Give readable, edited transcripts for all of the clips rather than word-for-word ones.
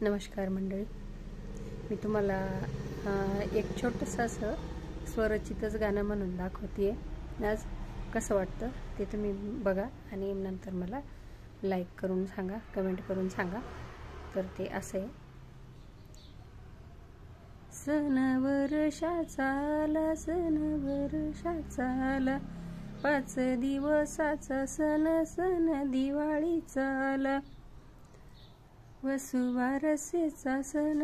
नमस्कार मंडळी, मी तुम्हाला एक छोटंसं असं स्वरचितच गाणं म्हणून दाखवते. आज कसं वाटतं ते तुम्ही बघा आणि नंतर मला लाईक करून सांगा, कमेंट करून सांगा. तर ते असं आहे. सण वर्षाचा आला, सण वर्षाचा आला, 5 दिवसाचा सण, सण दिवाळीचा आला. वसुबारसेचा सण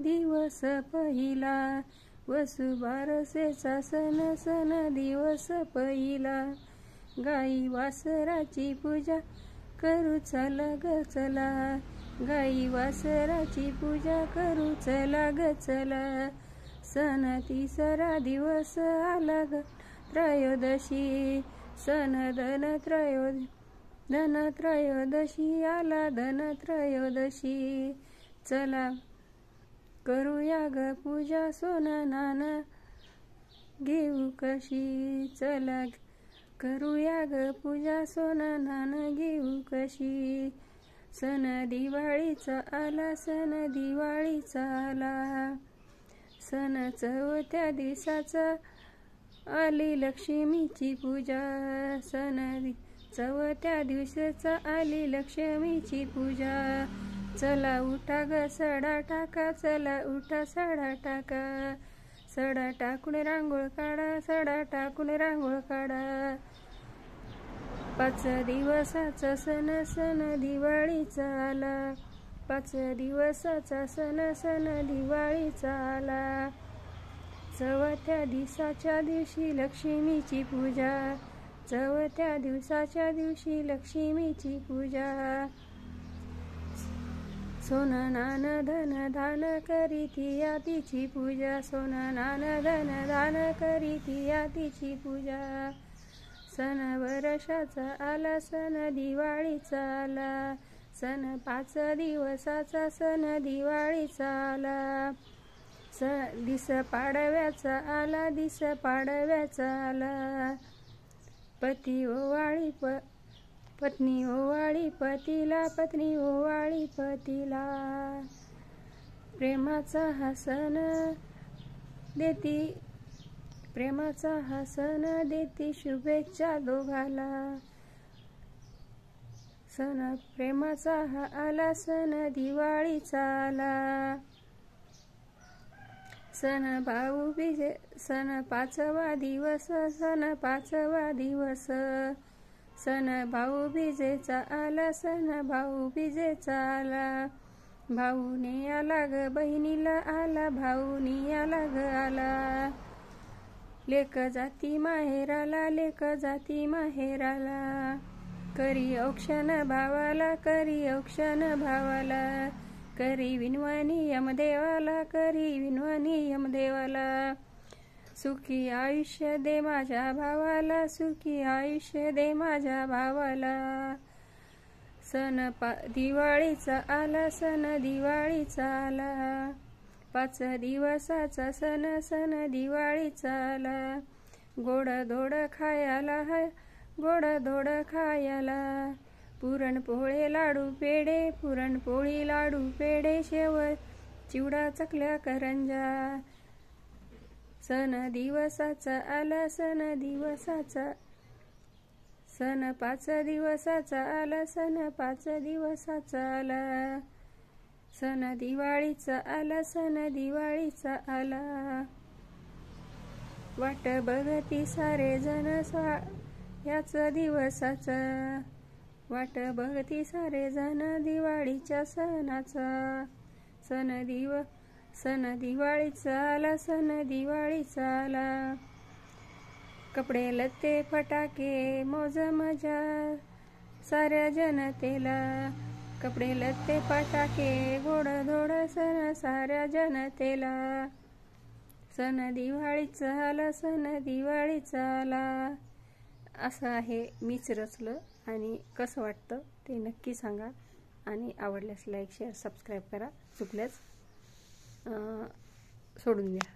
दिवस पहिला, वसुबारसेचा सण, सण दिवस पहिला. गाई वासराची पूजा करू चला ग चला, गाई वासराची पूजा करू चला ग चला. सण तिसरा दिवस आला ग त्रयोदशी, सण धनत्रयोदशी आला, धनत्रयोदशी. चला करूया ग पूजा, सोनं नाणं घेऊ कशी, चला करूया ग पूजा, सोनं नाणं घेऊ कशी. सण दिवाळीचा आला, सण दिवाळीचा आला, सण चौथ्या दिवसाचा आली लक्ष्मीची पूजा, सण चौथ्या दिवसाचा आली लक्ष्मीची पूजा. चला उठा ग सडा टाका, चला उठा सडा टाका, सडा टाकून रांगोळ काढा, सडा टाकून रांगोळ काढा. 5 दिवसाचा सण, सण दिवाळीचा आला, 5 दिवसाचा सण, सण दिवाळीचा आला. चौथ्या दिवसाच्या दिवशी लक्ष्मीची पूजा, चौथ्या दिवसाच्या दिवशी लक्ष्मीची पूजा. सोनं नाणं धन धान करीती तिची पूजा, सोनं नाणं धन धान करीती तिची पूजा. सण वर्षाचा आला, सण दिवाळीचा आला, सण 5 दिवसाचा सण दिवाळीचा आला. दिस पाडव्याचा आला, दिस पाडव्याचा आला. पती ओवाळी पत्नी ओवाळी पतीला, पत्नी ओवाळी पतीला. प्रेमाचा हा सण देती, प्रेमाचा हा सण देती शुभेच्छा दोघाला. सण प्रेमाचा हा आला, सण दिवाळीचा आला. सण भाऊबीज, सण 5वा दिवस, सण 5वा दिवस. सण भाऊबीजेचा आला, सण भाऊबीजेचा आला. भाऊने आला ग बहिणीला आला, भाऊनी आला ग आला. लेक जाती माहेराला, लेक जाती माहेराला. करी औक्षण भावाला, करी औक्षण भावाला. करी विनवणी यमदेवाला, करी विनवणी यमदेवाला. सुखी आयुष्य दे माझ्या भावाला, सुखी आयुष्य दे माझ्या भावाला. सण दिवाळीचा आला, सण दिवाळीचा आला. 5 दिवसाचा सण, सण दिवाळीचा आला. गोड धोड खायला, गोड धोड खायला. पुरणपोळे लाडू पेढे, पुरणपोळी लाडू पेढे, शेव चिवडा चकल्या करंजा. सण दिवसाचा आला, सण दिवसाचा, सण 5 दिवसाचा आला, सण 5 दिवसाचा आला. सण दिवाळीचा आला, सण दिवाळीचा आला. वाट बघती सारे जण याच दिवसाचा, वाट बघती सारे जण दिवाळीच्या सणाचा. सण दिवाळीचा आला, सण दिवाळीचा आला. कपडे लत्ते फटाके मौज मजा साऱ्या जनतेला, कपडे लत्ते फटाके गोड धोड सण साऱ्या जनतेला. सण दिवाळीचा आला, सण दिवाळीचा आला. असं आहे, मीच रचलं आणि कसं वाटतं ते नक्की सांगा. आणि आवडल्यास लाईक शेअर सबस्क्राईब करा, चुकल्यास सोडून द्या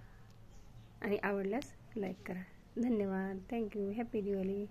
आणि आवडल्यास लाईक करा. धन्यवाद. थँक्यू. हॅपी दिवाळी.